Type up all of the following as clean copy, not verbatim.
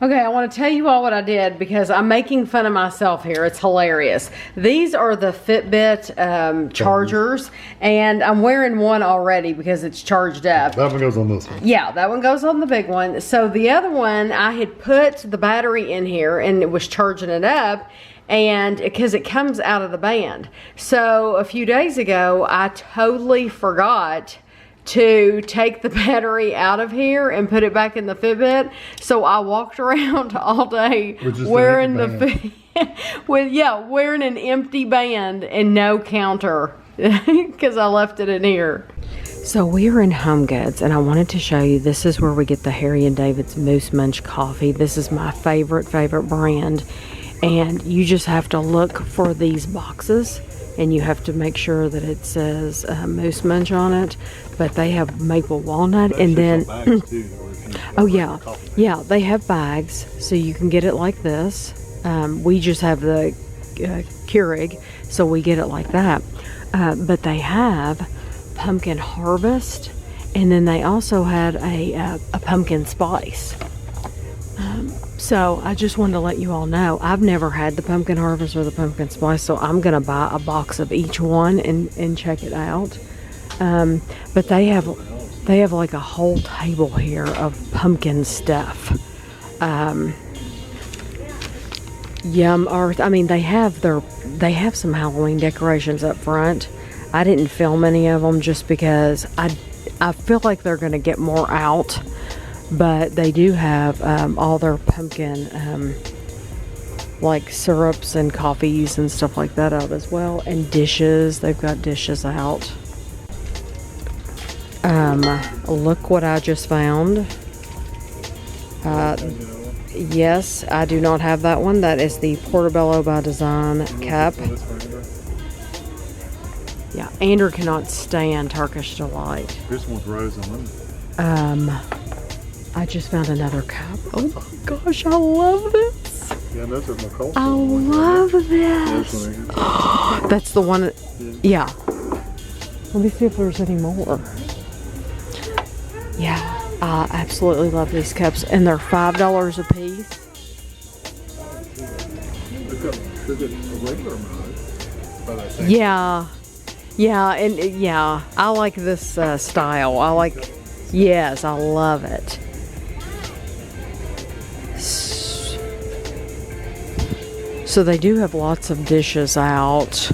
Okay, I want to tell you all what I did because I'm making fun of myself here. It's hilarious. These are the Fitbit chargers, and I'm wearing one already because it's charged up. That one goes on this one. Yeah, that one goes on the big one. So the other one, I had put the battery in here and it was charging it up, and because it comes out of the band. So a few days ago, I totally forgot to take the battery out of here and put it back in the Fitbit. So I walked around all day wearing wearing an empty band and no counter because I left it in here. So we are in HomeGoods, and I wanted to show you, this is where we get the Harry and David's Moose Munch coffee. This is my favorite brand, and you just have to look for these boxes, and you have to make sure that it says Moose Munch on it. But they have maple walnut, and then oh yeah, they have bags, so you can get it like this. We just have the Keurig, so we get it like that. But they have pumpkin harvest, and then they also had a pumpkin spice. So I just wanted to let you all know, I've never had the pumpkin harvest or the pumpkin spice, so I'm gonna buy a box of each one and check it out. But they have like a whole table here of pumpkin stuff. Yum Earth. I mean, they have some Halloween decorations up front. I didn't film any of them just because I feel like they're gonna get more out. But they do have all their pumpkin like syrups and coffees and stuff like that out as well, and dishes. They've got dishes out. Look what I just found. Yes, I do not have that one. That is the Portobello by Design cup. Yeah, Andrew cannot stand Turkish Delight. This one's rose and lemon. I just found another cup. Oh my gosh, I love this. Yeah, those are my cold. I love this. That's the one. Yeah. Let me see if there's any more. Yeah, I absolutely love these cups, and they're $5 a piece. Is it a regular mug? Yeah, and yeah, I like this style. Yes, I love it. So they do have lots of dishes out.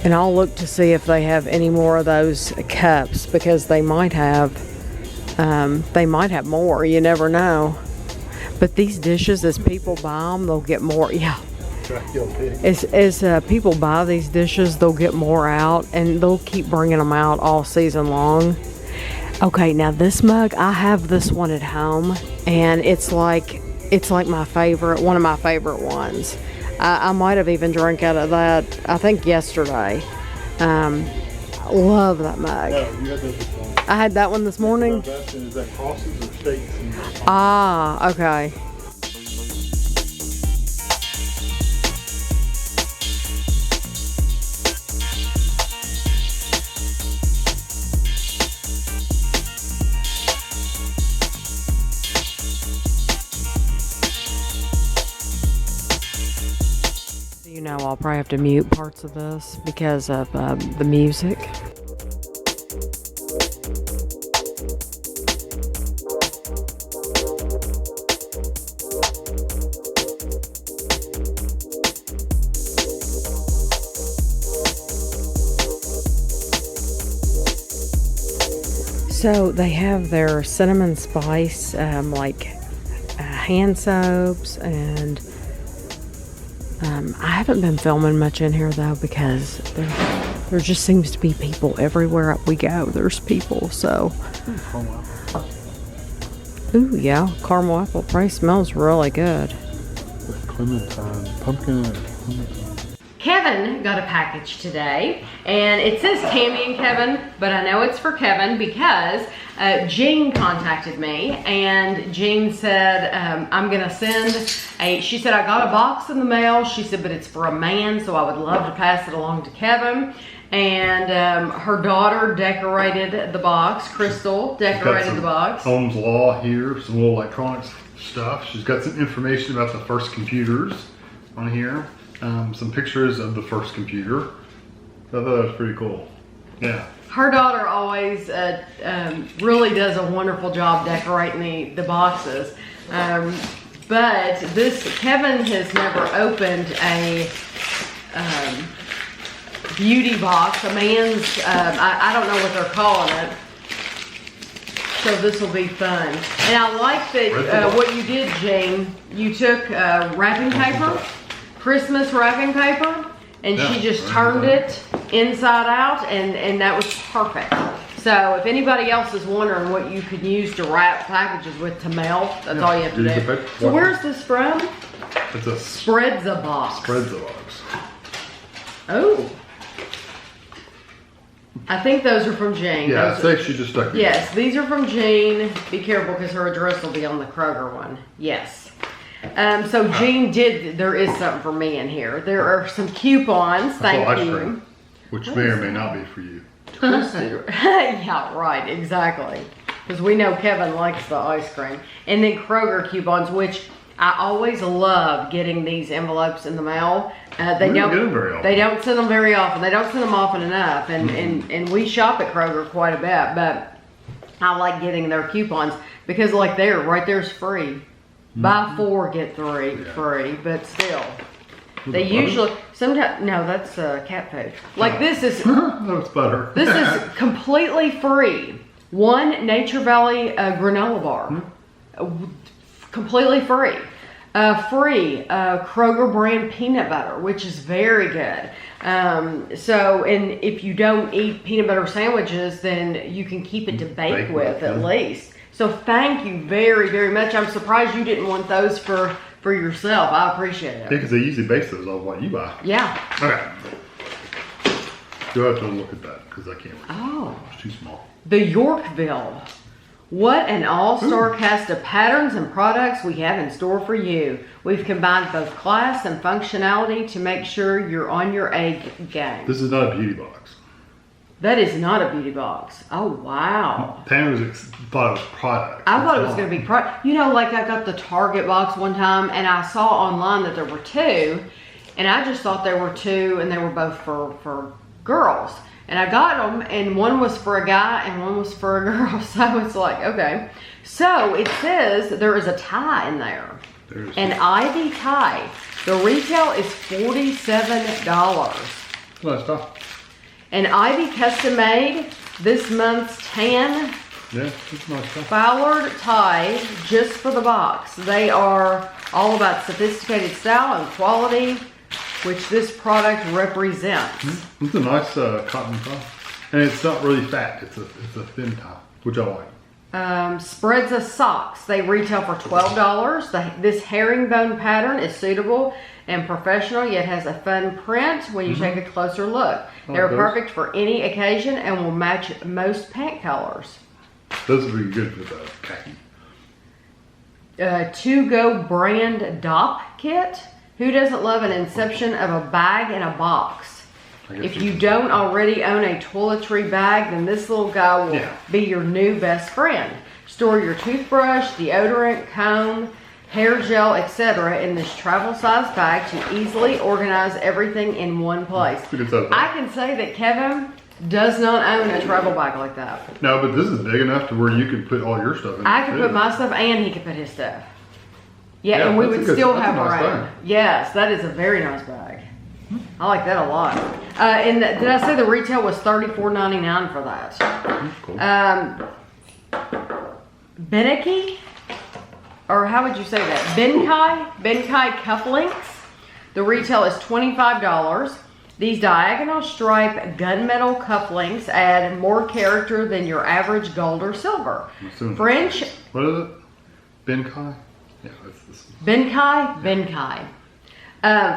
And I'll look to see if they have any more of those cups, because they might have more. You never know. But these dishes, as people buy them, they'll get more. Yeah. As people buy these dishes, they'll get more out, and they'll keep bringing them out all season long. Okay, now this mug, I have this one at home, and it's like my favorite, one of my favorite ones. I might have even drank out of that, I think yesterday. Love that mug. No, you had that this morning. I had that one this morning. Is that crosses or steaks? Ah, okay. You know, I'll probably have to mute parts of this because of the music. So they have their cinnamon spice, hand soaps, and I haven't been filming much in here though, because there just seems to be people everywhere we go. There's people, so. Ooh, yeah, caramel apple pie smells really good. Clementine, pumpkin and clementine. Kevin got a package today, and it says Tammy and Kevin, but I know it's for Kevin because Jean contacted me, and Jean said, I'm gonna send she said, I got a box in the mail. She said, but it's for a man, so I would love to pass it along to Kevin. And her daughter decorated the box. Crystal decorated the box. Ohm's Law here, some little electronics stuff. She's got some information about the first computers on here. Some pictures of the first computer. So I thought that was pretty cool. Yeah. Her daughter always really does a wonderful job decorating the boxes. But Kevin has never opened a beauty box, a man's, I don't know what they're calling it. So this will be fun. And I like that what you did, Jane, you took wrapping paper, Christmas wrapping paper, and she just turned it inside out, and that was perfect. So if anybody else is wondering what you could use to wrap packages with to mail, that's all you have to do. So where's this from? It's a Spread's-a box. Spread's-a box. Oh. I think those are from Jane. Yeah, I think she just stuck it. Yes, these are from Jane. Be careful because her address will be on the Kroger one. Yes. So Jean there is something for me in here. There are some coupons. Thank you. Cream, which may or may not be for you. Yeah, right, exactly. Because we know Kevin likes the ice cream. And then Kroger coupons, which I always love getting these envelopes in the mail. They don't get them very often. They don't send them very often. They don't send them often enough. And we shop at Kroger quite a bit, but I like getting their coupons because like right there's free. Buy 4, get 3 free, but still. They usually, sometimes, no, that's cat food. Like this is, no, it's butter. This is completely free. 1 Nature Valley granola bar. Completely free. Free Kroger brand peanut butter, which is very good. And if you don't eat peanut butter sandwiches, then you can keep it to bake with at least. So thank you very, very much. I'm surprised you didn't want those for yourself. I appreciate it. Yeah, because they usually base those on what you buy. Yeah. Okay. You'll have to look at that because I can't. Oh. It's too small. The Yorkville. What an all-star cast of patterns and products we have in store for you. We've combined both class and functionality to make sure you're on your A game. This is not a beauty box. That is not a beauty box. Oh, wow. Tanner thought it was product. I thought it was going to be product. You know, like I got the Target box one time and I saw online that there were 2 and I just thought there were 2 and they were both for girls. And I got them and one was for a guy and one was for a girl. So it's like, okay. So it says there is a tie in there. An Ivy tie. The retail is $47. Nice tie. An Ivy custom made, this month's tan it's nice Fowler tie just for the box. They are all about sophisticated style and quality, which this product represents. It's a nice cotton tie. And it's not really fat, it's a thin tie, which I like. Spreads of socks. They retail for $12. This herringbone pattern is suitable and professional, yet has a fun print when you take a closer look. They're perfect for any occasion and will match most pant colors. Those would be good for the khaki. To-go brand DOP kit. Who doesn't love an inception of a bag in a box? If you don't already own a toiletry bag, then this little guy will be your new best friend. Store your toothbrush, deodorant, comb, hair gel, etc. in this travel size bag to easily organize everything in one place. I can say that Kevin does not own a travel bag like that. No, but this is big enough to where you could put all your stuff in. I could put my stuff and he could put his stuff. Yeah, and we would still have our own. Yes, that is a very nice bag. I like that a lot. And did I say the retail was $34.99 for that? Cool. Beneki? Or how would you say that? Benkai cufflinks. The retail is $25. These diagonal stripe gunmetal cufflinks add more character than your average gold or silver. French. What is it? Benkai? Yeah, that's this. Benkai.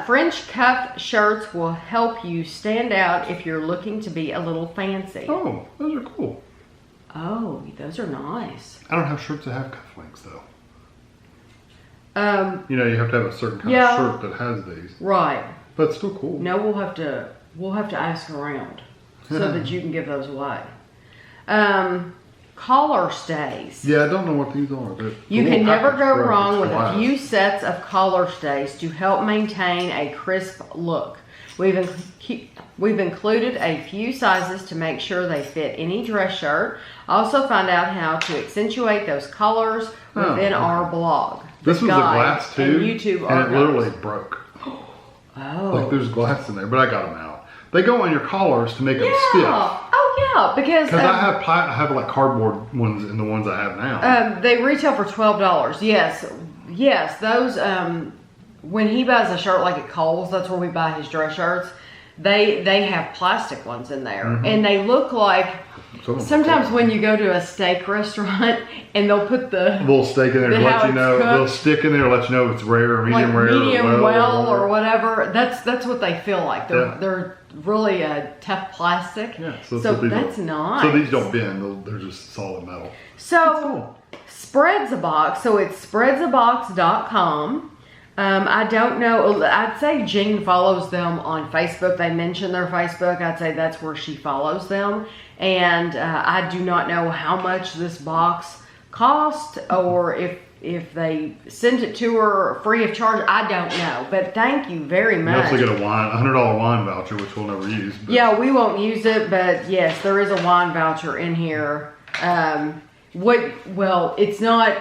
French cuff shirts will help you stand out if you're looking to be a little fancy. Oh, those are cool. Oh, those are nice. I don't have shirts that have cufflinks though. You know, you have to have a certain kind of shirt that has these. Right. But it's still cool. No, we'll have to ask around. so that you can give those away. Collar stays. Yeah, I don't know what these are. You can never go wrong with a few sets of collar stays to help maintain a crisp look. We've included a few sizes to make sure they fit any dress shirt. Also find out how to accentuate those colors within our blog. This was a glass too, and YouTube and it literally broke. Oh. Like there's glass in there, but I got them out. They go on your collars to make them stiff. Oh yeah, because I have like cardboard ones in the ones I have now. They retail for $12. Yes, those. When he buys a shirt like at Kohl's, that's where we buy his dress shirts. They have plastic ones in there, and they look like. Sometimes when you go to a steak restaurant and they'll put the little steak in there to let you know, they'll stick in there to let you know if it's rare or medium rare, medium well or whatever. That's what they feel like. They're really a tough plastic. Yeah, so that's nice. So these don't bend; they're just solid metal. So Spreads a Box. So it's spreadsabox.com. I don't know. I'd say Jean follows them on Facebook. They mention their Facebook. I'd say that's where she follows them. And I do not know how much this box cost or if they sent it to her free of charge. I don't know. But thank you very much. You also get a $100 wine voucher, which we'll never use. But. Yeah, we won't use it. But yes, there is a wine voucher in here. Well, it's not.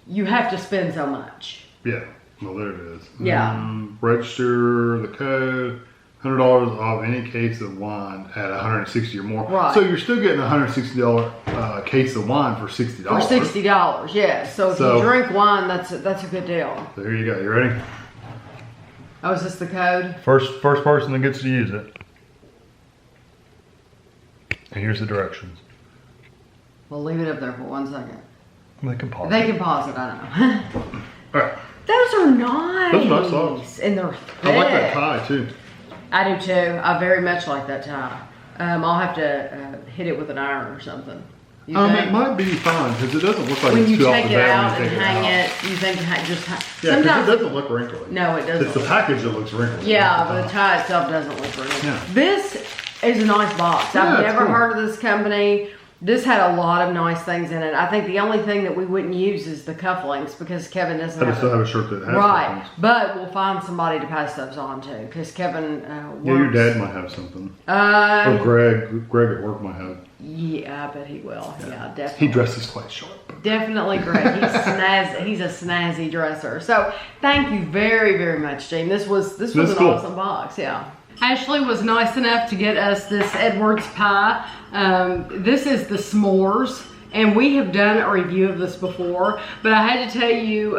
You have to spend so much. Yeah. Well, there it is. Yeah. Register the code. $100 off any case of wine at $160 or more. Right. So you're still getting a $160 case of wine for $60. For $60, yeah. So if you drink wine, that's a good deal. So here you go. You ready? Oh, is this the code? First person that gets to use it. And here's the directions. We'll leave it up there for 1 second. They can pause. They can pause it. I know. All right. Those are nice. Those are nice socks. And they're thick. I like that tie too. I do too. I very much like that tie. I'll have to hit it with an iron or something. It might be fine because it doesn't look like when it's you too take off the it bat out when and you take hang it it, you think just Yeah, sometimes it doesn't look wrinkly. No, it doesn't. It's the package that looks wrinkly. Yeah, but the tie itself doesn't look wrinkly. Yeah. This is a nice box. I've never cool. heard of this company. This had a lot of nice things in it. I think the only thing that we wouldn't use is the cufflinks because Kevin doesn't I still have a shirt that has right. cufflinks. But we'll find somebody to pass those on to because Kevin works. Yeah, your dad might have something. Or Greg at work might have. Yeah, I bet he will. Yeah, definitely. He dresses quite sharp. Definitely Greg. He's a snazzy dresser. So thank you very, very much, Jean. This was an cool. awesome box. Yeah. Ashley was nice enough to get us this Edwards pie. This is the s'mores, and we have done a review of this before, but I had to tell you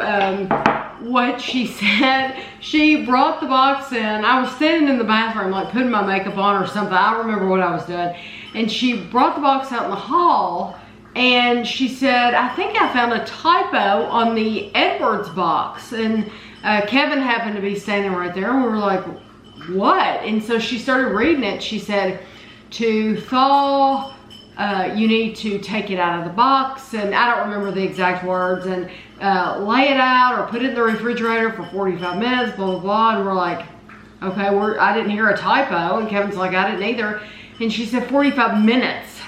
what she said. She brought the box in. I was standing in the bathroom, like putting my makeup on or something. I don't remember what I was doing. And she brought the box out in the hall, and she said, I think I found a typo on the Edwards box. And Kevin happened to be standing right there, and we were like, what? And so she started reading it. She said, to thaw, you need to take it out of the box, and I don't remember the exact words, and lay it out or put it in the refrigerator for 45 minutes, blah, blah, blah. And we're like, okay, I didn't hear a typo. And Kevin's like, I didn't either. And she said 45 minutes.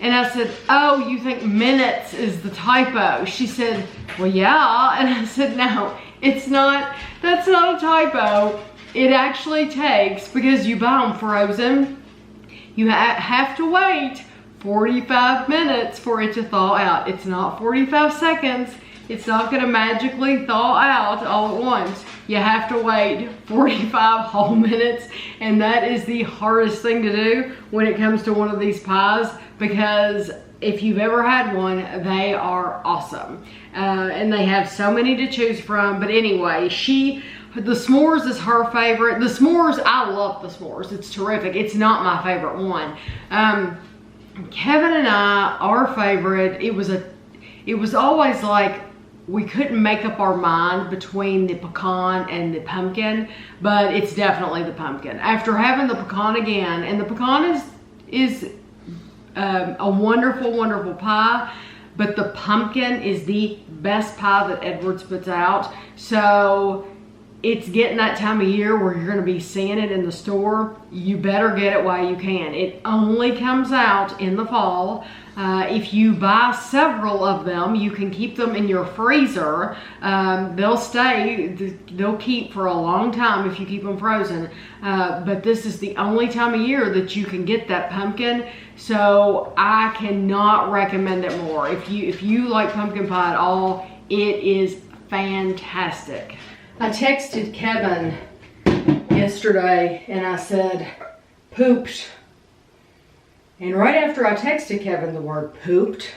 And I said, oh, you think minutes is the typo? She said, well, yeah. And I said, no, it's not. That's not a typo. It actually takes, because you buy them frozen, you have to wait 45 minutes for it to thaw out. It's not 45 seconds. It's not going to magically thaw out all at once. You have to wait 45 whole minutes, and that is the hardest thing to do when it comes to one of these pies, because if you've ever had one, they are awesome. And they have so many to choose from. But anyway, the s'mores is her favorite. The s'mores, I love the s'mores. It's terrific. It's not my favorite one. Kevin and I, our favorite, it was always like we couldn't make up our mind between the pecan and the pumpkin, but it's definitely the pumpkin. After having the pecan again, and the pecan is a wonderful, wonderful pie, but the pumpkin is the best pie that Edwards puts out. So it's getting that time of year where you're going to be seeing it in the store. You better get it while you can. It only comes out in the fall. If you buy several of them, you can keep them in your freezer. They'll keep for a long time if you keep them frozen. But this is the only time of year that you can get that pumpkin. So I cannot recommend it more. If you like pumpkin pie at all, it is fantastic. I texted Kevin yesterday and I said, pooped. And right after I texted Kevin the word pooped,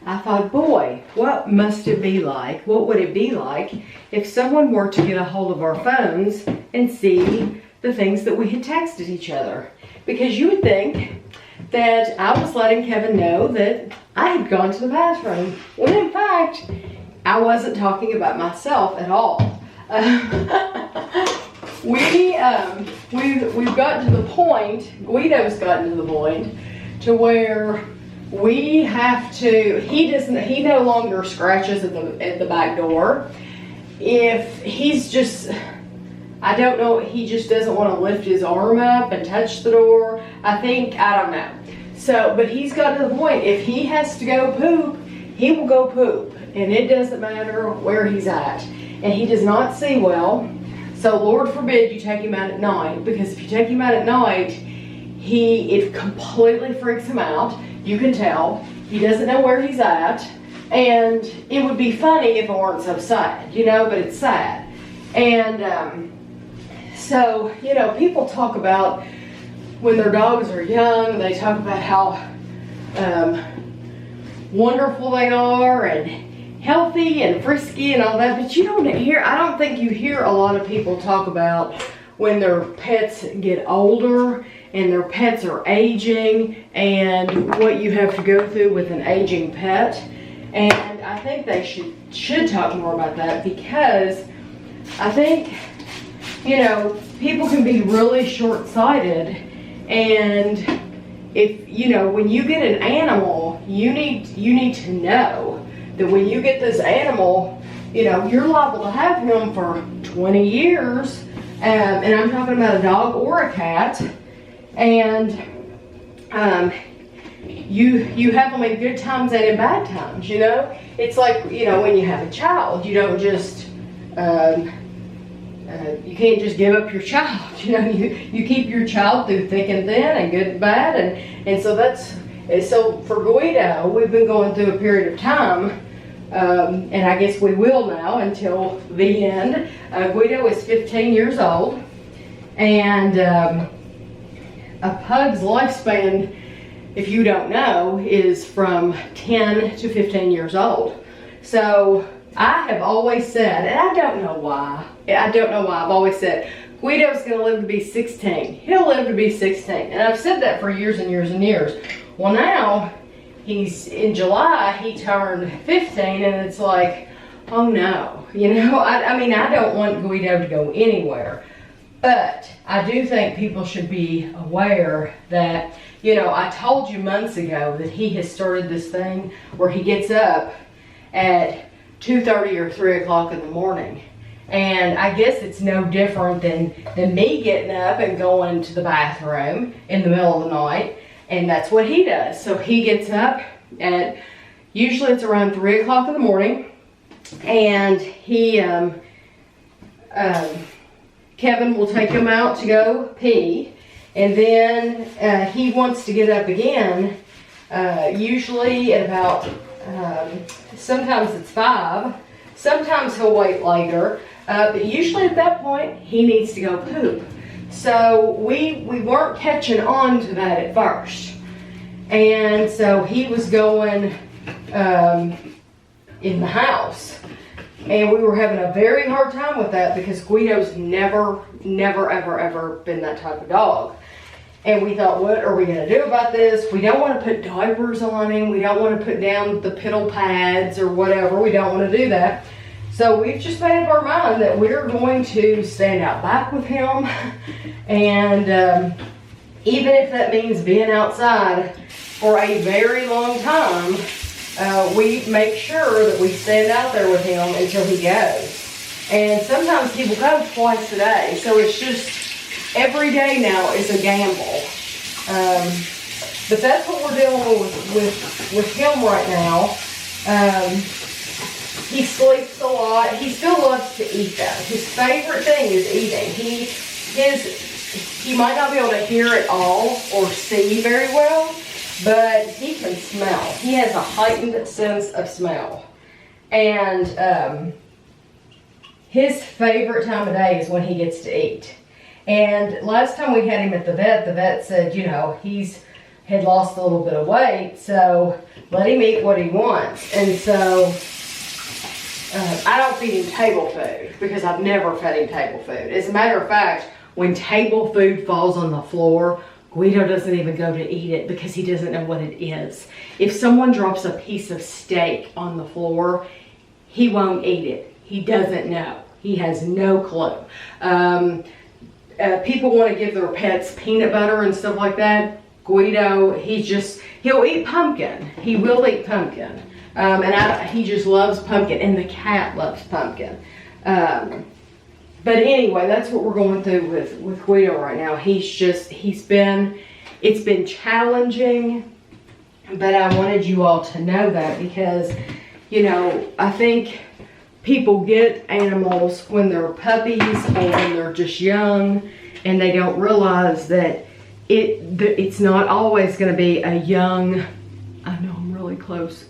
I thought, boy, what must it be like? What would it be like if someone were to get a hold of our phones and see the things that we had texted each other? Because you would think that I was letting Kevin know that I had gone to the bathroom, when in fact, I wasn't talking about myself at all. We've gotten to the point, Guido's gotten to the point to where we have to, he no longer scratches at the back door. If he's just, I don't know, he just doesn't want to lift his arm up and touch the door. I don't know. So, but he's got to the point, if he has to go poop, he will go poop. And it doesn't matter where he's at. And he does not see well. So Lord forbid you take him out at night, because if you take him out at night, it completely freaks him out. You can tell. He doesn't know where he's at. And it would be funny if it weren't so sad, but it's sad. And so, people talk about when their dogs are young, they talk about how wonderful they are and healthy and frisky and all that, but I don't think you hear a lot of people talk about when their pets get older and their pets are aging and what you have to go through with an aging pet. And I think they should talk more about that, because I think, people can be really short-sighted, and if, when you get an animal, you need to know that when you get this animal, you're liable to have him for 20 years. And I'm talking about a dog or a cat. And you have them in good times and in bad times, It's like, when you have a child, you don't just, you can't just give up your child. You keep your child through thick and thin and good and bad. And so for Guido, we've been going through a period of time, and I guess we will now until the end. Guido is 15 years old, and a pug's lifespan, if you don't know, is from 10 to 15 years old. So I have always said, and I don't know why, I've always said, Guido's going to live to be 16. He'll live to be 16. And I've said that for years and years and years. Well, now, in July, he turned 15, and it's like, oh no. I don't want Guido to go anywhere. But I do think people should be aware that, I told you months ago that he has started this thing where he gets up at 2:30 or 3 o'clock in the morning. And I guess it's no different than me getting up and going to the bathroom in the middle of the night. And that's what he does. So he gets up at, usually it's around 3 o'clock in the morning. And Kevin will take him out to go pee. And then he wants to get up again, usually at about, sometimes it's 5. Sometimes he'll wait later. But usually at that point, he needs to go poop. So we weren't catching on to that at first. And so he was going in the house. And we were having a very hard time with that because Guido's never, ever been that type of dog. And we thought, what are we going to do about this? We don't want to put diapers on him. We don't want to put down the piddle pads or whatever. We don't want to do that. So we've just made up our mind that we're going to stand out back with him. And even if that means being outside for a very long time, we make sure that we stand out there with him until he goes. And sometimes he will go twice a day. So it's just, every day now is a gamble. But that's what we're dealing with him right now. He sleeps a lot. He still loves to eat though. His favorite thing is eating. He might not be able to hear at all or see very well, but he can smell. He has a heightened sense of smell. And his favorite time of day is when he gets to eat. And last time we had him at the vet said, you know, had lost a little bit of weight, so let him eat what he wants. And so I don't feed him table food because I've never fed him table food. As a matter of fact, when table food falls on the floor, Guido doesn't even go to eat it because he doesn't know what it is. If someone drops a piece of steak on the floor, he won't eat it. He doesn't know. He has no clue. People want to give their pets peanut butter and stuff like that. Guido, he'll eat pumpkin. He will eat pumpkin. He just loves pumpkin, and the cat loves pumpkin. But anyway, that's what we're going through with Guido right now. It's been challenging, but I wanted you all to know that because, you know, I think people get animals when they're puppies or when they're just young, and they don't realize that it's not always going to be a young, I know I'm really close,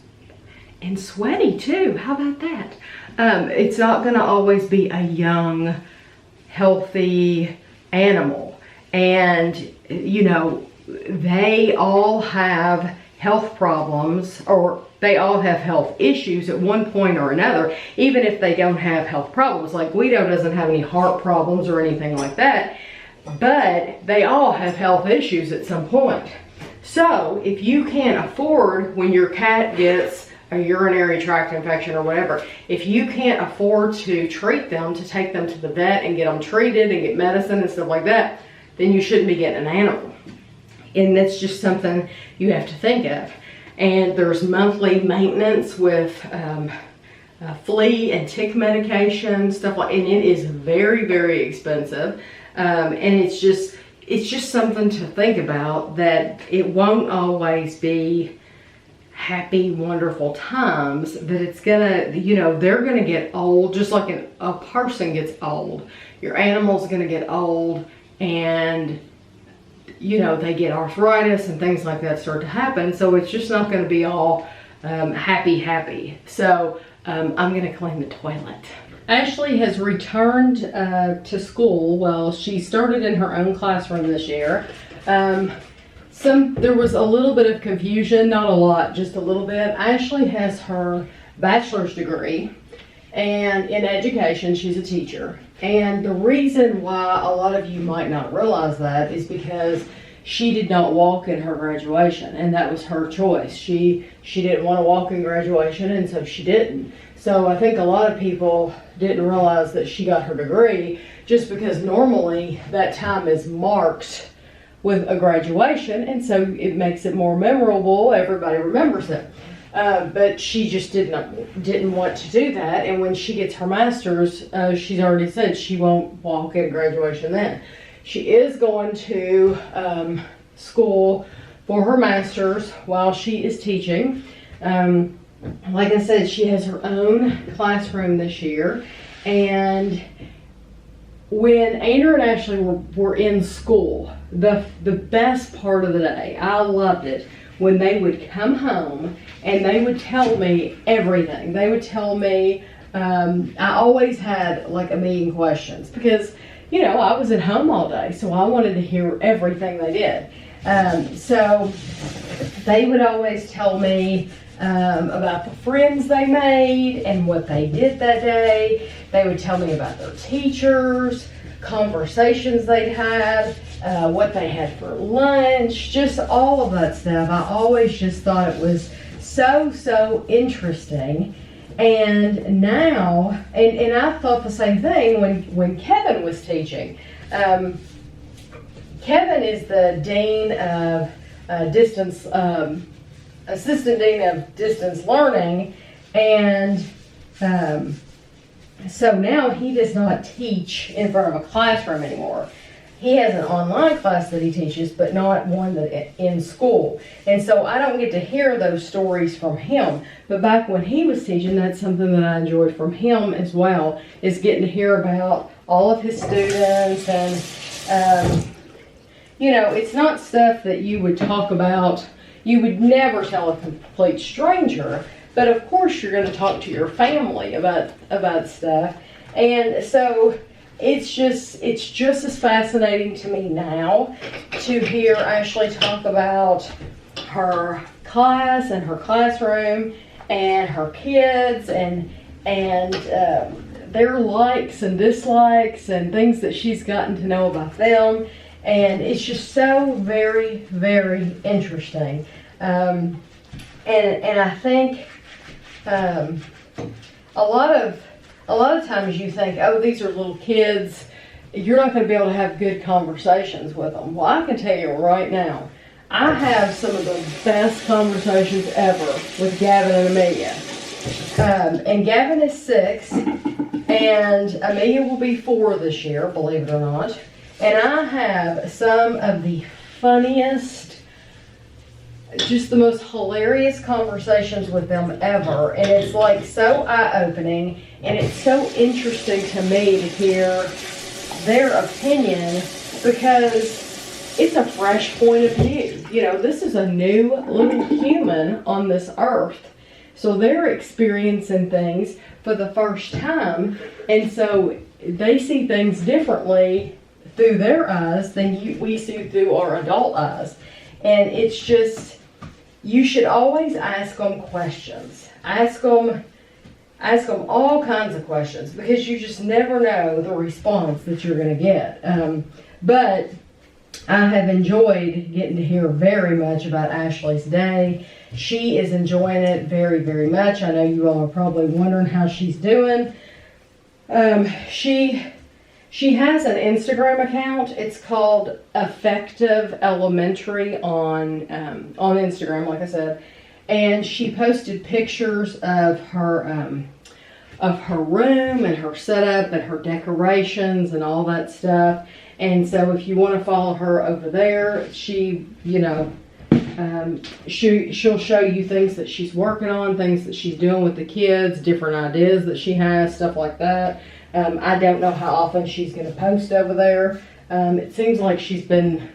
and sweaty too. How about that? It's not going to always be a young, healthy animal. And, you know, they all have health problems, or they all have health issues at one point or another, even if they don't have health problems. Like Guido doesn't have any heart problems or anything like that, but they all have health issues at some point. So if you can't afford, when your cat gets a urinary tract infection or whatever, if you can't afford to treat them, to take them to the vet and get them treated and get medicine and stuff like that, then you shouldn't be getting an animal. And that's just something you have to think of. And there's monthly maintenance with flea and tick medication, stuff like, and it is very, very expensive. And it's just something to think about, that it won't always be happy, wonderful times, that it's gonna, you know, they're gonna get old, just like a person gets old. Your animal's gonna get old, and you know, they get arthritis and things like that start to happen. So it's just not gonna be all happy. So I'm gonna clean the toilet. Ashley has returned to school. Well, she started in her own classroom this year. There was a little bit of confusion, not a lot, just a little bit. Ashley has her bachelor's degree and in education. She's a teacher. And the reason why a lot of you might not realize that is because she did not walk in her graduation, and that was her choice. She didn't want to walk in graduation, and so she didn't. So I think a lot of people didn't realize that she got her degree, just because normally that time is marked with a graduation, and so it makes it more memorable. Everybody remembers it. But she just didn't want to do that. And when she gets her master's, she's already said she won't walk in graduation then. She is going to school for her master's while she is teaching. Like I said, she has her own classroom this year. And when Andrew and Ashley were in school, the best part of the day, I loved it, when they would come home and they would tell me everything. They would tell me, I always had like a million questions because, you know, I was at home all day, so I wanted to hear everything they did. So they would always tell me about the friends they made and what they did that day. They would tell me about their teachers, conversations they'd had, what they had for lunch, just all of that stuff. I always just thought it was so interesting. And now, and I thought the same thing when Kevin was teaching. Kevin is the dean of assistant dean of distance learning, and So now he does not teach in front of a classroom anymore. He has an online class that he teaches, but not one that in school. And so I don't get to hear those stories from him. But back when he was teaching, that's something that I enjoyed from him as well, is getting to hear about all of his students. And, you know, it's not stuff that you would talk about. You would never tell a complete stranger. But of course you're going to talk to your family about stuff. And so it's just as fascinating to me now to hear Ashley talk about her class and her classroom and her kids and their likes and dislikes and things that she's gotten to know about them. And it's just so very, very interesting. And I think a lot of times you think, oh, these are little kids, you're not going to be able to have good conversations with them. Well, I can tell you right now, I have some of the best conversations ever with Gavin and Amelia. And Gavin is 6, and Amelia will be 4 this year, believe it or not. And I have some of the funniest, just the most hilarious conversations with them ever. And it's like so eye-opening, and it's so interesting to me to hear their opinion, because it's a fresh point of view. You know, this is a new little human on this earth. So they're experiencing things for the first time. And so they see things differently through their eyes than we see through our adult eyes. And it's just, you should always ask them questions. Ask them all kinds of questions, because you just never know the response that you're going to get. But I have enjoyed getting to hear very much about Ashley's day. She is enjoying it very, very much. I know you all are probably wondering how she's doing. She has an Instagram account. It's called Effective Elementary on Instagram, like I said. And she posted pictures of her room and her setup and her decorations and all that stuff. And so if you want to follow her over there, she, you know, she'll show you things that she's working on, things that she's doing with the kids, different ideas that she has, stuff like that. I don't know how often she's going to post over there. It seems like she's been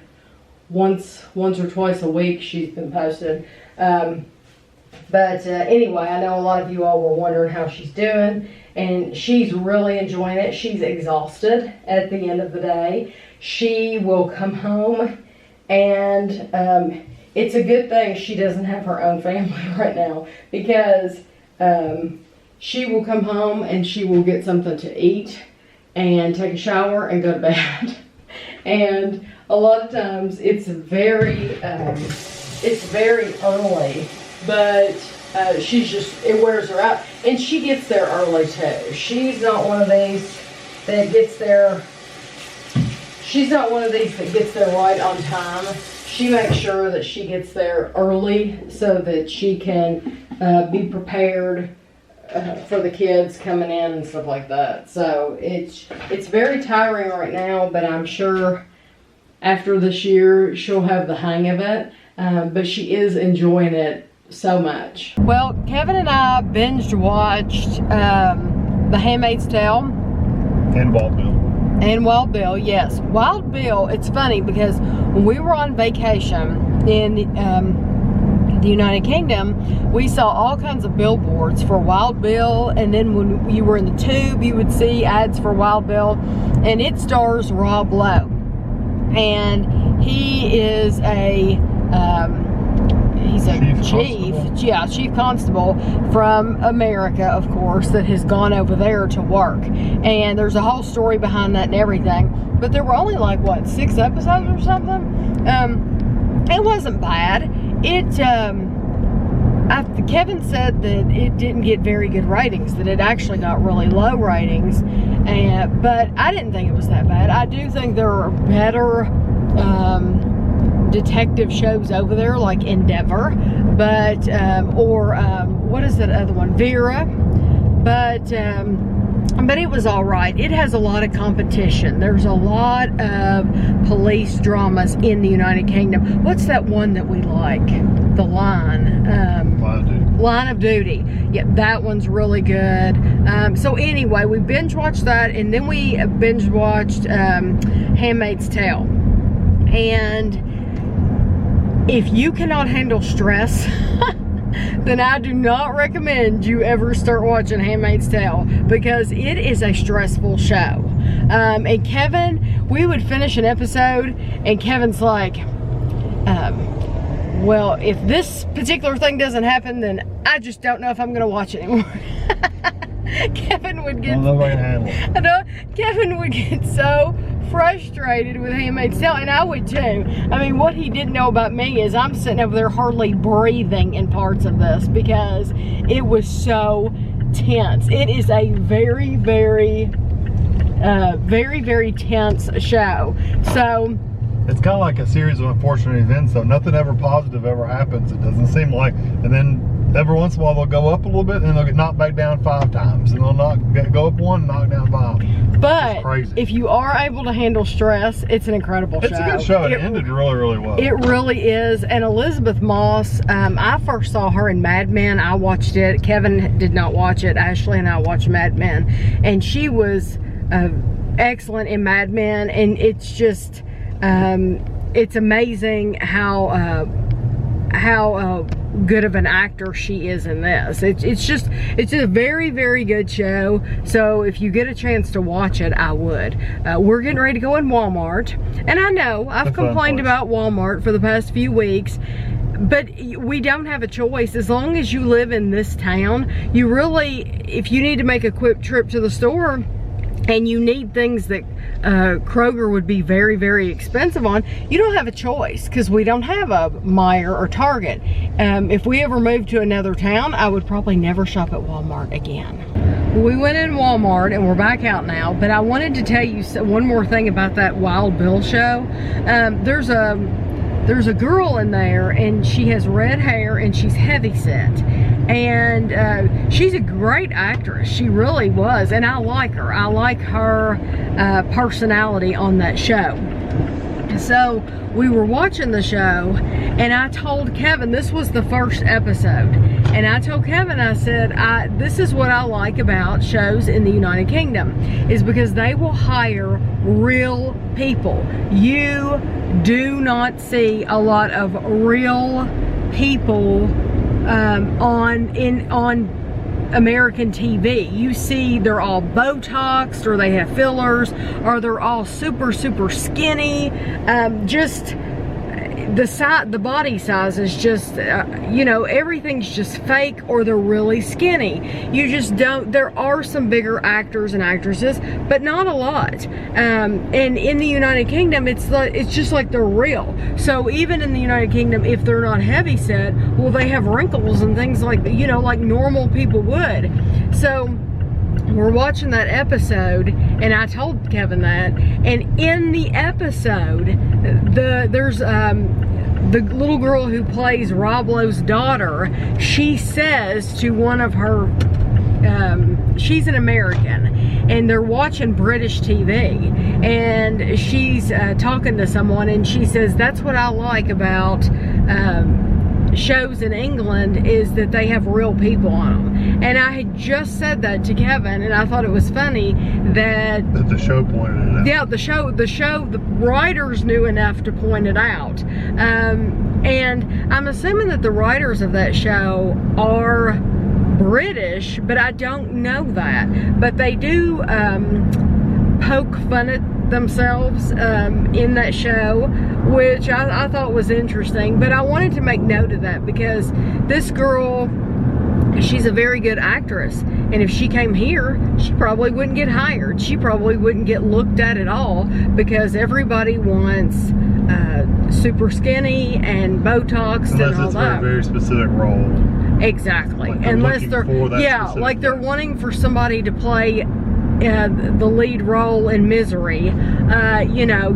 once or twice a week she's been posted. But anyway, I know a lot of you all were wondering how she's doing, and she's really enjoying it. She's exhausted at the end of the day. She will come home, and it's a good thing she doesn't have her own family right now, because she will come home and she will get something to eat and take a shower and go to bed. And a lot of times it's very early, but it wears her out. And she gets there early too. She's not one of these that gets there right on time. She makes sure that she gets there early so that she can be prepared for the kids coming in and stuff like that. So it's very tiring right now, but I'm sure after this year she'll have the hang of it. But she is enjoying it so much. Well, Kevin and I binge watched The Handmaid's Tale And Wild Bill. And Wild Bill, yes. Wild Bill, it's funny because when we were on vacation in the United Kingdom, we saw all kinds of billboards for Wild Bill, and then when you were in the tube, you would see ads for Wild Bill, and it stars Rob Lowe. And he is he's a chief constable from America, of course, that has gone over there to work. And there's a whole story behind that and everything. But there were only like, what, 6 episodes or something? It wasn't bad. Kevin said that it didn't get very good ratings, that it actually got really low ratings. But I didn't think it was that bad. I do think there are better detective shows over there, like Endeavor, but what is that other one, Vera? But but it was all right. It has a lot of competition. There's a lot of police dramas in the United Kingdom. What's that one that we like? The Line. Line of Duty. Yeah, that one's really good. So anyway, we binge watched that, and then we binge watched Handmaid's Tale. And if you cannot handle stress, then I do not recommend you ever start watching Handmaid's Tale, because it is a stressful show. And Kevin, we would finish an episode and Kevin's like, well, if this particular thing doesn't happen, then I just don't know if I'm gonna watch it anymore. Kevin would get, I know, Kevin would get so frustrated with Handmaid's Tale, and I would too. I mean, what he didn't know about me is I'm sitting over there hardly breathing in parts of this because it was so tense. It is a very, very tense show. So it's kind of like a series of unfortunate events, so nothing ever positive ever happens. It doesn't seem like, and then every once in a while they'll go up a little bit and then they'll get knocked back down 5 times, and they'll go up 1 and knock down 5. But if you are able to handle stress, it's an incredible show. It's a good show. It ended really, really well. It really is. And Elizabeth Moss, I first saw her in Mad Men. I watched it. Kevin did not watch it. Ashley and I watched Mad Men, and she was excellent in Mad Men. And it's just it's amazing how good of an actor she is in this. It's a very, very good show. So if you get a chance to watch it, I would. We're getting ready to go in Walmart, and I know I've complained about Walmart for the past few weeks, but we don't have a choice. As long as you live in this town, you really, if you need to make a quick trip to the store and you need things that Kroger would be very, very expensive on, you don't have a choice, because we don't have a Meijer or Target. If we ever moved to another town, I would probably never shop at Walmart again. We went in Walmart and we're back out now, but I wanted to tell you one more thing about that Wild Bill show. There's a girl in there, and she has red hair and she's heavyset, and she's a great actress. She really was, and I like her. I like her personality on that show. So we were watching the show, and I told Kevin, this was the first episode, and I told Kevin, I said, this is what I like about shows in the United Kingdom, is because they will hire real people. You do not see a lot of real people on American TV. You see they're all Botoxed, or they have fillers, or they're all super, super skinny. Just the body size is just, you know, everything's just fake, or they're really skinny. You just don't, there are some bigger actors and actresses, but not a lot. And in the United Kingdom, it's just like they're real. So even in the United Kingdom, if they're not heavy set, well, they have wrinkles and things like, you know, like normal people would. So we're watching that episode, and I told Kevin that, and in the episode, there's the little girl who plays Rob Lowe's daughter, she says to one of her, she's an American, and they're watching British TV, and she's talking to someone, and she says, that's what I like about shows in England, is that they have real people on them. And I had just said that to Kevin, and I thought it was funny that the show pointed it out. Yeah, the writers knew enough to point it out. And I'm assuming that the writers of that show are British, but I don't know that. But they do poke fun at themselves in that show, which I thought was interesting. But I wanted to make note of that, because this girl, she's a very good actress, and if she came here, she probably wouldn't get hired. She probably wouldn't get looked at all, because everybody wants super skinny and Botox and all that. Unless it's for a very specific role. Exactly. Like unless they're, yeah, like they're wanting for somebody to play the lead role in Misery. You know,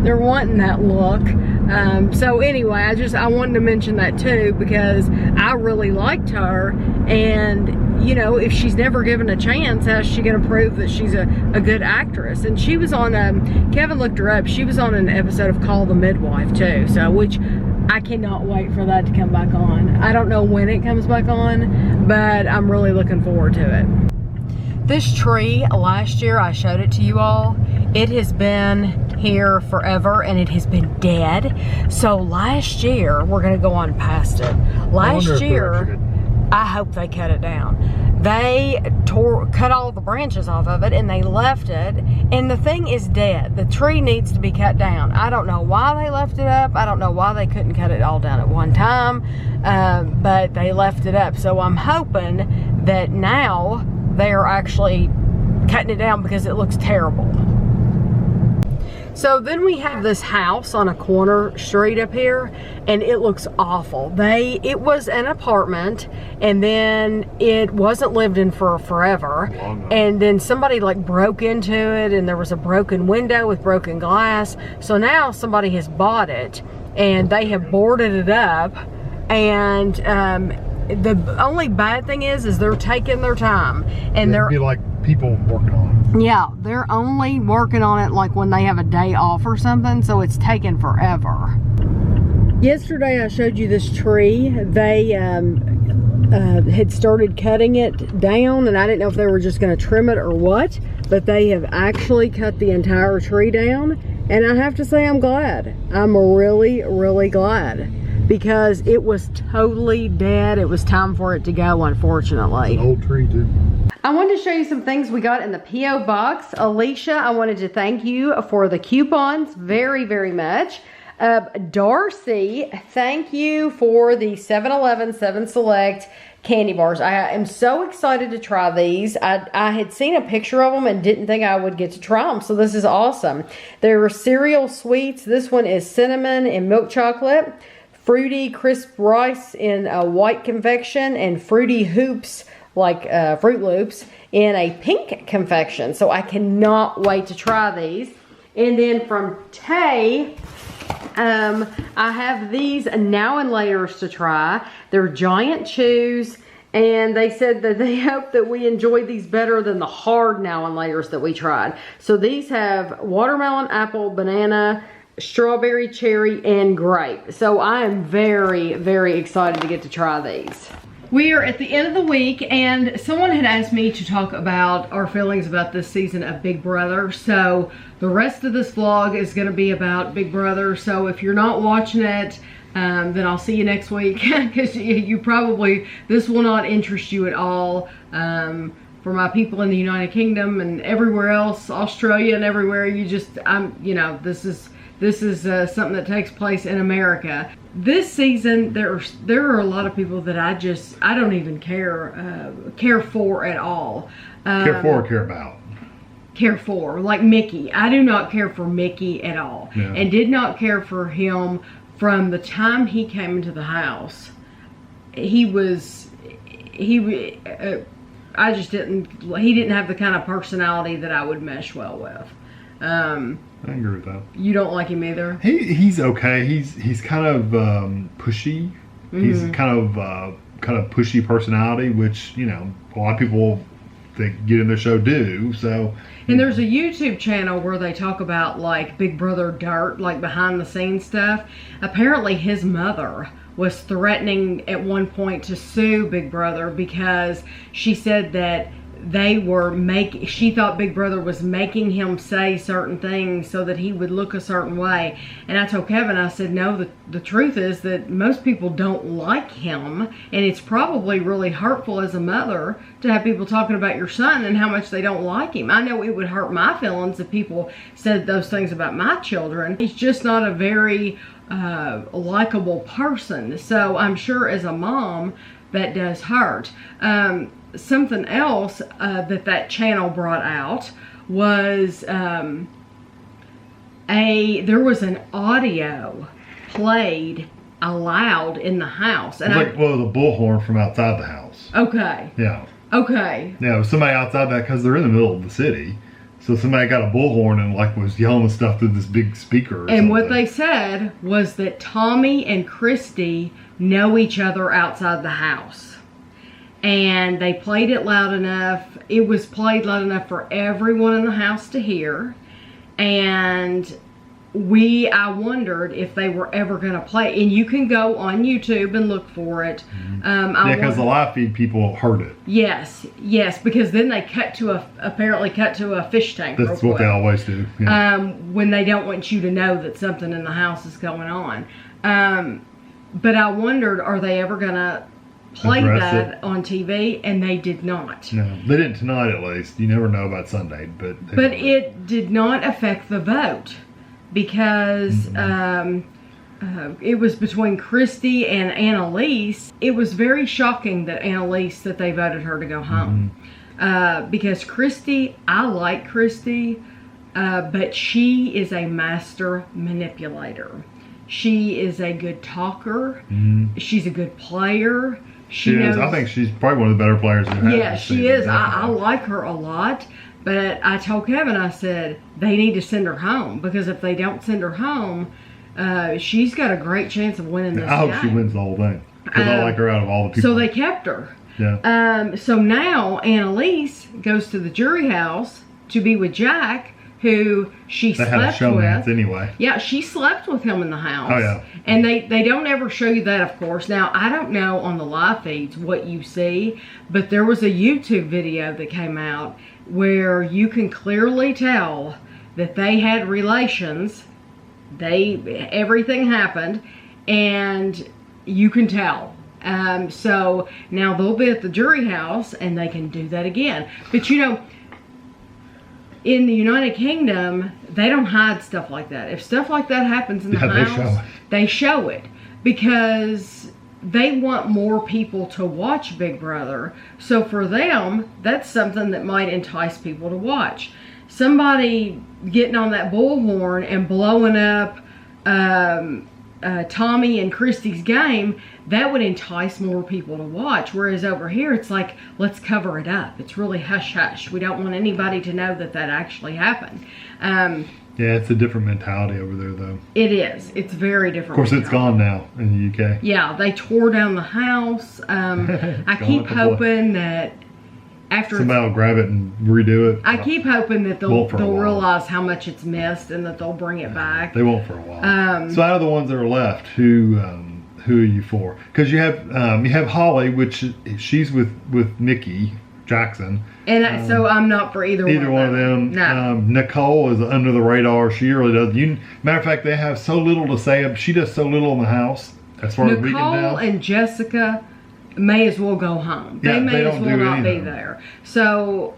they're wanting that look. So anyway, I wanted to mention that too, because I really liked her, and you know, if she's never given a chance, how's she gonna prove that she's a good actress? And she was on, Kevin looked her up, she was on an episode of Call the Midwife too, so which I cannot wait for that to come back on. I don't know when it comes back on, but I'm really looking forward to it. This tree, last year I showed it to you all. It has been here forever and it has been dead. So last year, we're gonna go on past it. Last year, I hope they cut it down. They cut all the branches off of it and they left it, and the thing is dead. The tree needs to be cut down. I don't know why they left it up. I don't know why they couldn't cut it all down at one time, but they left it up. So I'm hoping that now they're actually cutting it down because it looks terrible. So then we have this house on a corner street up here, and it looks awful. It was an apartment, and then it wasn't lived in for forever. And then somebody like broke into it, and there was a broken window with broken glass. So now somebody has bought it, and they have boarded it up. And the only bad thing is they're taking their time, and they're be like people working on it. Yeah, they're only working on it like when they have a day off or something, so it's taking forever. Yesterday I showed you this tree. They had started cutting it down, and I didn't know if they were just going to trim it or what, but they have actually cut the entire tree down, and I have to say I'm glad. I'm really, really glad, because it was totally dead. It was time for it to go, unfortunately. It's an old tree too. I wanted to show you some things we got in the P.O. box. Alicia, I wanted to thank you for the coupons very, very much. Darcy, thank you for the 7-Eleven 7 Select candy bars. I am so excited to try these. I had seen a picture of them and didn't think I would get to try them, so this is awesome. There were cereal sweets. This one is cinnamon and milk chocolate, fruity crisp rice in a white confection, and fruity hoops like Fruit Loops in a pink confection. So I cannot wait to try these. And then from Tay, I have these now in layers to try. They're giant chews, and they said that they hope that we enjoy these better than the hard now in layers that we tried. So these have watermelon, apple, banana, strawberry, cherry, and grape. So I am very, very excited to get to try these. We are at the end of the week, and someone had asked me to talk about our feelings about this season of Big Brother. So the rest of this vlog is going to be about Big Brother. So if you're not watching it, then I'll see you next week, because you probably, this will not interest you at all. For my people in the United Kingdom and everywhere else, Australia and everywhere, you know, this is something that takes place in America. This season, there are a lot of people that I don't even care for at all. Care for or care about? Care for, like Mickey. I do not care for Mickey at all, and did not care for him from the time he came into the house. He didn't have the kind of personality that I would mesh well with. I agree with that. You don't like him either? He's okay. He's kind of pushy. Mm-hmm. He's kind of pushy personality, which, you know, a lot of people that get in the show do. So, and there's a YouTube channel where they talk about like Big Brother dirt, like behind the scenes stuff. Apparently his mother was threatening at one point to sue Big Brother because she said that she thought Big Brother was making him say certain things so that he would look a certain way. And I told Kevin, I said, no, the truth is that most people don't like him, and it's probably really hurtful as a mother to have people talking about your son and how much they don't like him. I know it would hurt my feelings if people said those things about my children. He's just not a very likable person. So I'm sure as a mom, that does hurt. Something else that channel brought out was there was an audio played aloud in the house, and it's like the bullhorn from outside the house. Okay. Yeah. Okay. Yeah, it was somebody outside that, because they're in the middle of the city. So somebody got a bullhorn and like was yelling stuff through this big speaker. And what they said was that Tommy and Christy know each other outside the house. And they played it loud enough. It was played loud enough for everyone in the house to hear. And I wondered if they were ever going to play. And you can go on YouTube and look for it. Yeah, because the live feed people heard it. Yes, because then they apparently cut to a fish tank. That's what they always do. Yeah. When they don't want you to know that something in the house is going on. But I wondered, are they ever going to play that on TV? And they did not. No, they didn't tonight at least. You never know about Sunday, but it did not affect the vote because it was between Christy and Annalise. It was very shocking that Annalise, that they voted her to go home. Because Christy, I like Christy, but she is a master manipulator. She is a good talker. She's a good player. She knows, I think she's probably one of the better players we've had. Yeah, she is. I like her a lot. But I told Kevin, I said, they need to send her home. Because if they don't send her home, she's got a great chance of winning this game. I hope she wins the whole thing. Because I like her out of all the people. So they kept her. Yeah. So now Annalise goes to the jury house to be with Jack, who she slept with. Anyway. Yeah, she slept with him in the house. Oh, yeah. And they don't ever show you that, of course. Now, I don't know on the live feeds what you see, but there was a YouTube video that came out where you can clearly tell that they had relations. Everything happened, and you can tell. So now they'll be at the jury house and they can do that again. But you know, in the United Kingdom, they don't hide stuff like that. If stuff like that happens in the house, they show it because they want more people to watch Big Brother. So for them, that's something that might entice people to watch. Somebody getting on that bullhorn and blowing up Tommy and Christy's game, that would entice more people to watch. Whereas over here, it's like, let's cover it up. It's really hush-hush. We don't want anybody to know that actually happened. Yeah, it's a different mentality over there, though. It is. It's very different. Of course, it's gone now in the UK. Yeah, they tore down the house. I keep hoping that after somebody will grab it and redo it. I keep hoping that they'll realize how much it's missed and that they'll bring it back. They won't for a while. So out of the ones that are left, who are you for? Because you have Holly, which she's with Mickey Jackson. And so I'm not for either one of them. No. Nicole is under the radar. She really does. Matter of fact, they have so little to say. She does so little in the house as far as we can tell. Nicole and Jessica may as well go home. Yeah, they may as well not anything. be there. So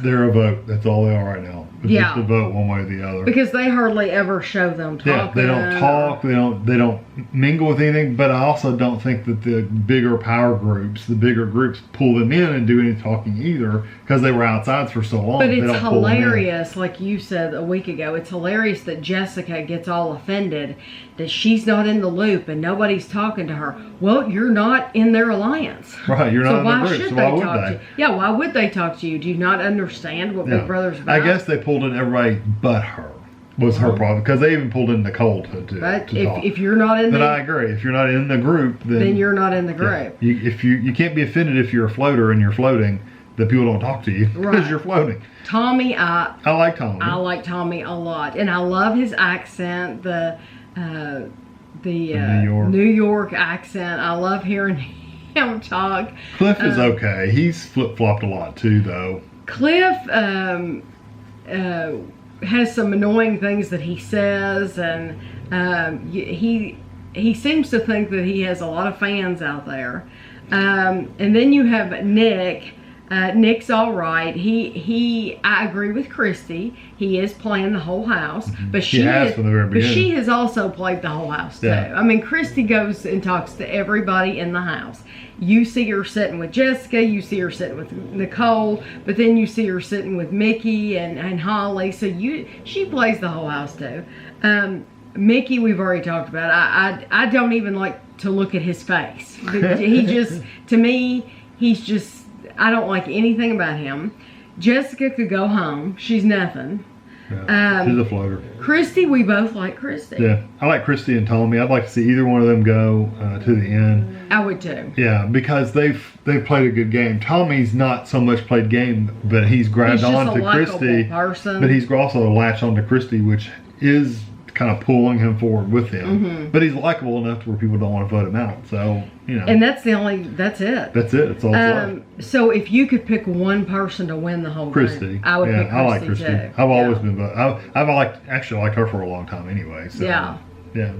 they're a vote. That's all they are right now. It's just a vote one way or the other. Because they hardly ever show them talking. Yeah, they don't talk. They don't mingle with anything. But I also don't think that the bigger power groups, the bigger groups, pull them in and do any talking either, because they were outside for so long. But it's hilarious, like you said a week ago. It's hilarious that Jessica gets all offended that she's not in the loop and nobody's talking to her. Well, you're not in their alliance. Right, you're not in their group. So why would they? Yeah, why would they talk to you? Do you not understand what Big Brother's about? I guess they pulled in everybody but her. Was her problem, because they even pulled in Nicole to talk. If you're not in then I agree. If you're not in the group, then you're not in the group. Yeah. You can't be offended if you're a floater and you're floating that people don't talk to you because you're floating. Tommy, I like Tommy. I like Tommy a lot, and I love his accent. The New York accent. I love hearing him talk. Cliff is okay. He's flip-flopped a lot too, though. Cliff has some annoying things that he says, and he seems to think that he has a lot of fans out there. And then you have Nick. Nick's all right. I agree with Christy. He is playing the whole house, but she has also played the whole house too. Yeah. I mean, Christy goes and talks to everybody in the house. You see her sitting with Jessica, you see her sitting with Nicole, but then you see her sitting with Mickey and Holly. So she plays the whole house too. Mickey, we've already talked about. I don't even like to look at his face. He just, to me, he's just, I don't like anything about him. Jessica could go home. She's nothing. Yeah, she's a floater. Christy, we both like Christy. Yeah, I like Christy and Tommy. I'd like to see either one of them go to the end. I would too. Yeah, because they've played a good game. Tommy's not so much played game, but he's grabbed on to Christy. Person. But he's also latched on to Christy, which is kind of pulling him forward with him. But he's likable enough to where people don't want to vote him out. So, you know. And that's it. That's it. That's all it's left. So if you could pick one person to win the whole Christy. game, I would pick Christy. I like Christy too. I've always been, I've actually liked her for a long time anyway. So, yeah. Yeah.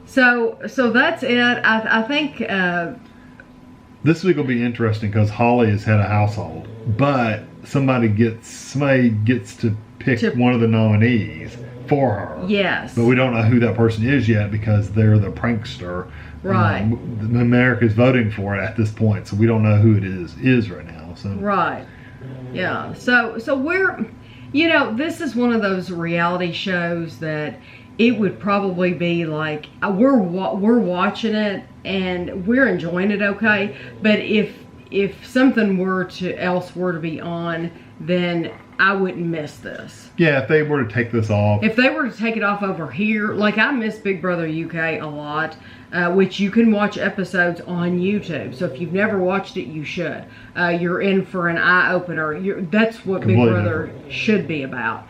So that's it. I think this week will be interesting because Holly has had a household, but somebody gets to pick one of the nominees for her. Yes. But we don't know who that person is yet because they're the prankster. Right. America's voting for it at this point, so we don't know who it is right now. So. Right. Yeah. So we're, this is one of those reality shows that it would probably be like we're watching it and we're enjoying it, okay. But if something else were to be on, then I wouldn't miss this. Yeah, if they were to take this off. If they were to take it off over here, like I miss Big Brother UK a lot, which you can watch episodes on YouTube. So if you've never watched it, you should. You're in for an eye-opener. That's what Big Brother should be about.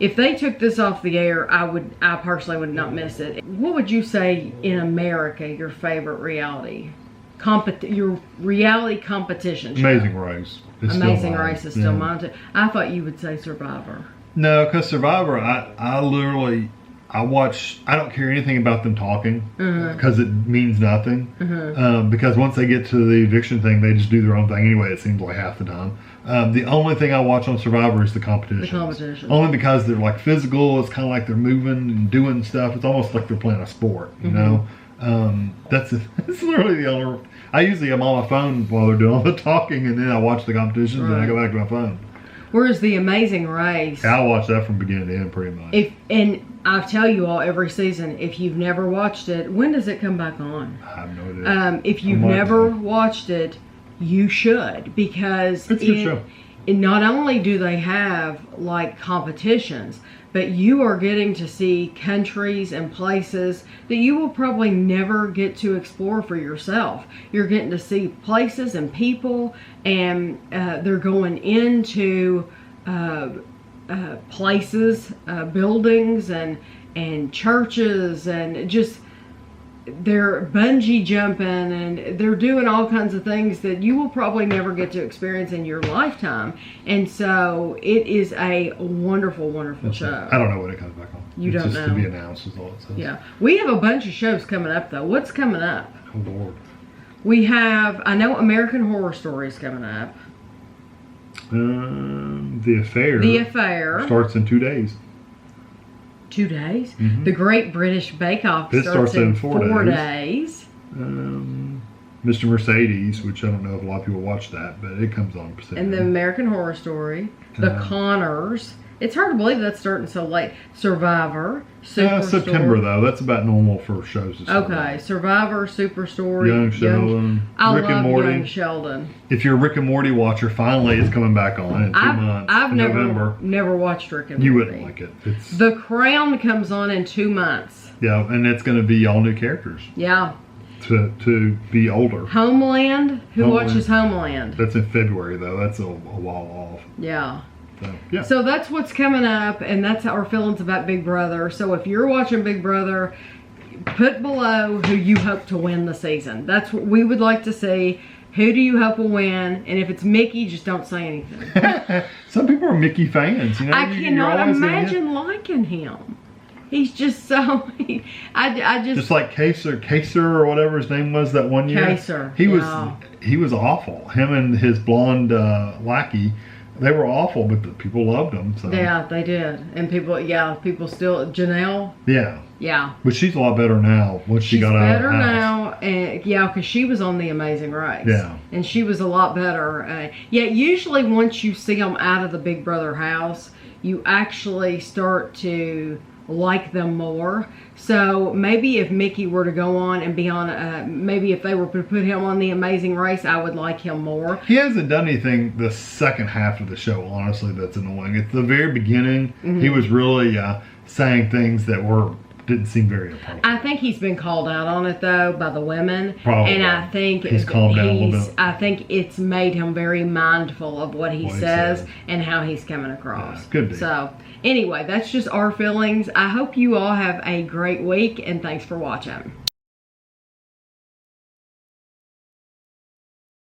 If they took this off the air, I personally would not miss it. What would you say in America, your favorite reality competition show? Amazing Race. Amazing Race is still mine too. I thought you would say Survivor. No, because Survivor, I literally, I don't care anything about them talking because it means nothing. Because once they get to the eviction thing, they just do their own thing anyway, it seems like half the time. The only thing I watch on Survivor is the competition. Only because they're like physical, it's kind of like they're moving and doing stuff. It's almost like they're playing a sport, you know? That's literally the only. I usually am on my phone while they're doing all the talking, and then I watch the competitions, and then I go back to my phone. Whereas the Amazing Race, I'll watch that from beginning to end, pretty much. And I tell you all every season, if you've never watched it, when does it come back on? I have no idea. If you've never watched it, you should, because it's a good show. Not only do they have like competitions, but you are getting to see countries and places that you will probably never get to explore for yourself. You're getting to see places and people, and they're going into places, buildings, and churches, and just they're bungee jumping, and they're doing all kinds of things that you will probably never get to experience in your lifetime. And so it is a wonderful, wonderful show. I don't know when it comes back on. It's don't just know. To be announced is all it says. Yeah. We have a bunch of shows coming up, though. What's coming up? Oh, Lord. We have, I know American Horror Story is coming up. The Affair. The Affair. Starts in 2 days. 2 days? The Great British Bake Off starts in 4 days. Mr. Mercedes, which I don't know if a lot of people watch that, but it comes on Pacific. And the American Horror Story. The Connors. It's hard to believe that's starting so late. Survivor. September, though. That's about normal for shows. Okay. Survivor, Superstore. Young Sheldon. Rick and Morty. Young Sheldon. If you're a Rick and Morty watcher, finally it's coming back on in 2 months. I've November. never watched Rick and Morty. You wouldn't like it. The Crown comes on in 2 months. Yeah, and it's going to be all new characters. Yeah. To be older. Homeland. Who watches Homeland? That's in February, though. That's a while off. Yeah. So, yeah. So that's what's coming up, and that's our feelings about Big Brother. So if you're watching Big Brother, put below who you hope to win the season. That's what we would like to see. Who do you hope will win? And if it's Mickey, just don't say anything. Some people are Mickey fans. You know, I cannot imagine liking him. He's just so. I just like Kaser or whatever his name was that one year. Kaser. He was awful. Him and his blonde lackey. They were awful, but the people loved them. So. Yeah, they did. And people still, Janelle. Yeah. Yeah. But she's a lot better now once she got out of the house. She's better now, and because she was on The Amazing Race. Yeah. And she was a lot better. Usually once you see them out of the Big Brother house, you actually start to like them more. So maybe if Mickey were to go on and be on, maybe if they were to put him on The Amazing Race, I would like him more. He hasn't done anything the second half of the show, honestly, that's annoying. At the very beginning, he was really saying things that didn't seem very appropriate. I think he's been called out on it though by the women. Probably. And I think he's calmed down a little bit. I think it's made him very mindful of what he says and how he's coming across. Yeah, good deal. So anyway, that's just our feelings. I hope you all have a great week and thanks for watching.